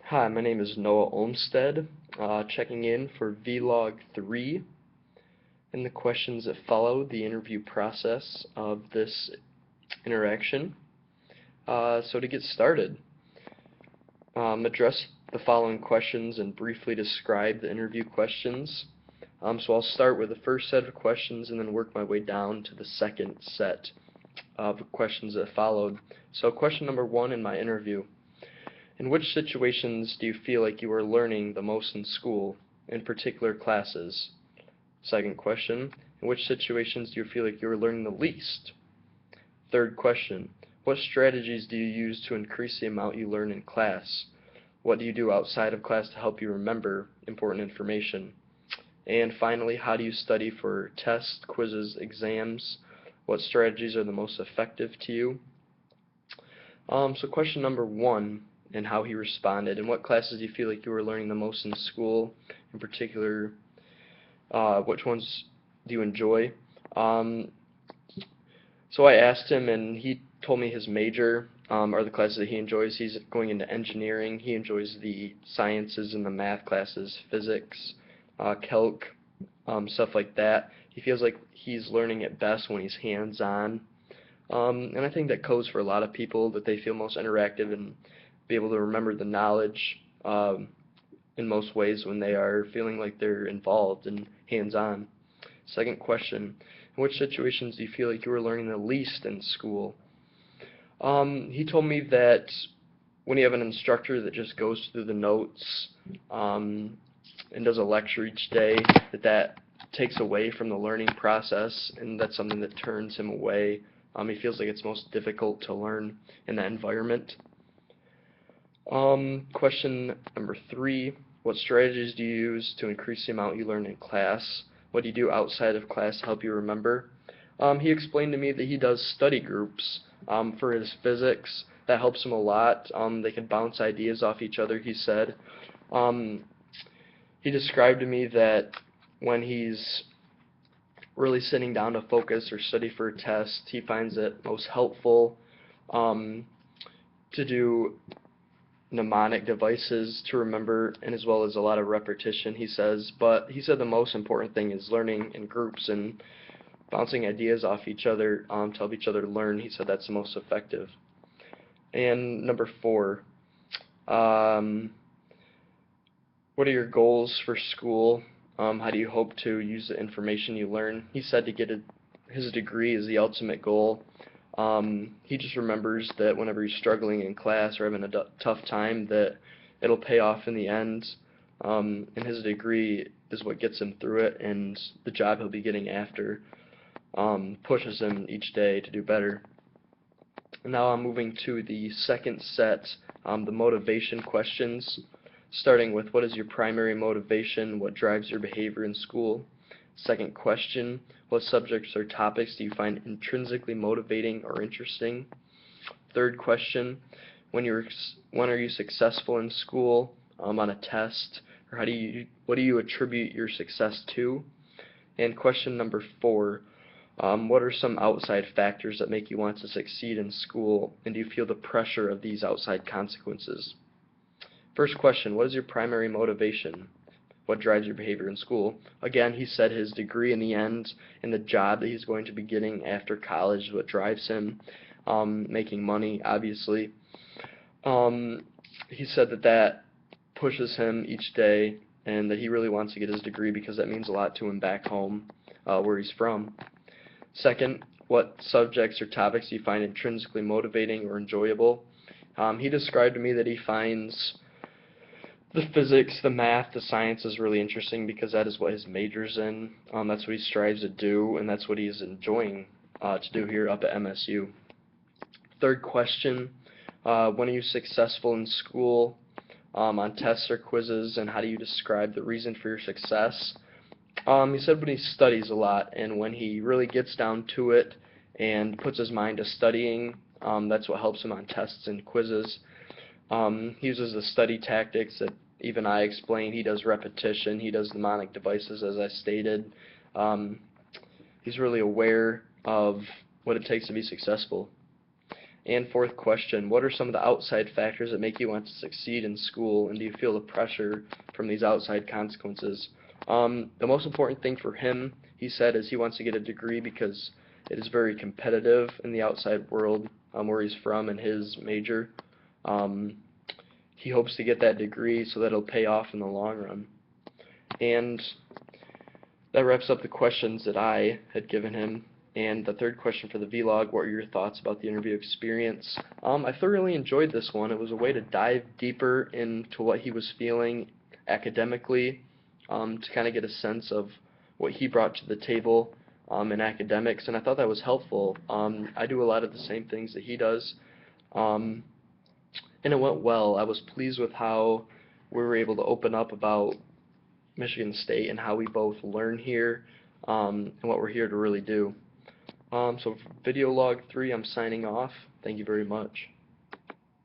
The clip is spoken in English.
Hi, my name is Noah Olmsted, checking in for Vlog 3 and the questions that follow the interview process of this interaction. So to get started, address the following questions and briefly describe the interview questions. So I'll start with the first set of questions and then work my way down to the second set of questions that followed. So question number 1 in my interview. In which situations do you feel like you are learning the most in school, in particular classes? Second question, in which situations do you feel like you are learning the least? Third question, what strategies do you use to increase the amount you learn in class? What do you do outside of class to help you remember important information? And finally, how do you study for tests, quizzes, exams? What strategies are the most effective to you? So question number 1, and how he responded. In what classes do you feel like you were learning the most in school? In particular, which ones do you enjoy? So I asked him, and he told me his major are the classes that he enjoys. He's going into engineering. He enjoys the sciences and the math classes, physics, calc, stuff like that. He feels like he's learning it best when he's hands-on. And I think that goes for a lot of people, that they feel most interactive and be able to remember the knowledge in most ways when they are feeling like they're involved and hands-on. Second question, in which situations do you feel like you were learning the least in school? He told me that when you have an instructor that just goes through the notes and does a lecture each day, that takes away from the learning process, and that's something that turns him away. He feels like it's most difficult to learn in that environment. Question number 3, what strategies do you use to increase the amount you learn in class? What do you do outside of class to help you remember? He explained to me that he does study groups for his physics. That helps him a lot. They can bounce ideas off each other, he said. He described to me that when he's really sitting down to focus or study for a test, he finds it most helpful to do mnemonic devices to remember, and as well as a lot of repetition, he says. But he said the most important thing is learning in groups and bouncing ideas off each other to help each other learn. He said that's the most effective. And number 4, what are your goals for school? How do you hope to use the information you learn? He said to get his degree is the ultimate goal. He just remembers that whenever he's struggling in class or having a tough time, that it'll pay off in the end, and his degree is what gets him through it, and the job he'll be getting after pushes him each day to do better. Now I'm moving to the second set, the motivation questions, starting with what is your primary motivation, what drives your behavior in school? Second question, what subjects or topics do you find intrinsically motivating or interesting? Third question, when are you successful in school on a test, or what do you attribute your success to? And question number 4, what are some outside factors that make you want to succeed in school, and do you feel the pressure of these outside consequences? First question, what is your primary motivation? What drives your behavior in school? Again, he said his degree in the end and the job that he's going to be getting after college is what drives him, making money, obviously. He said that pushes him each day, and that he really wants to get his degree because that means a lot to him back home where he's from. Second, what subjects or topics do you find intrinsically motivating or enjoyable? He described to me that he finds the physics, the math, the science is really interesting because that is what his major's in. That's what he strives to do, and that's what he is enjoying to do here up at MSU. Third question, when are you successful in school on tests or quizzes, and how do you describe the reason for your success? He said when he studies a lot, and when he really gets down to it and puts his mind to studying, that's what helps him on tests and quizzes. He uses the study tactics that even I explained. He does repetition. He does mnemonic devices, as I stated. He's really aware of what it takes to be successful. And fourth question, what are some of the outside factors that make you want to succeed in school, and do you feel the pressure from these outside consequences? The most important thing for him, he said, is he wants to get a degree because it is very competitive in the outside world where he's from and his major. He hopes to get that degree so that it'll pay off in the long run. And that wraps up the questions that I had given him. And the third question for the vlog, what are your thoughts about the interview experience? I thoroughly enjoyed this one. It was a way to dive deeper into what he was feeling academically, to kind of get a sense of what he brought to the table in academics, and I thought that was helpful. I do a lot of the same things that he does, and it went well. I was pleased with how we were able to open up about Michigan State and how we both learn here, and what we're here to really do. So for video log 3, I'm signing off. Thank you very much.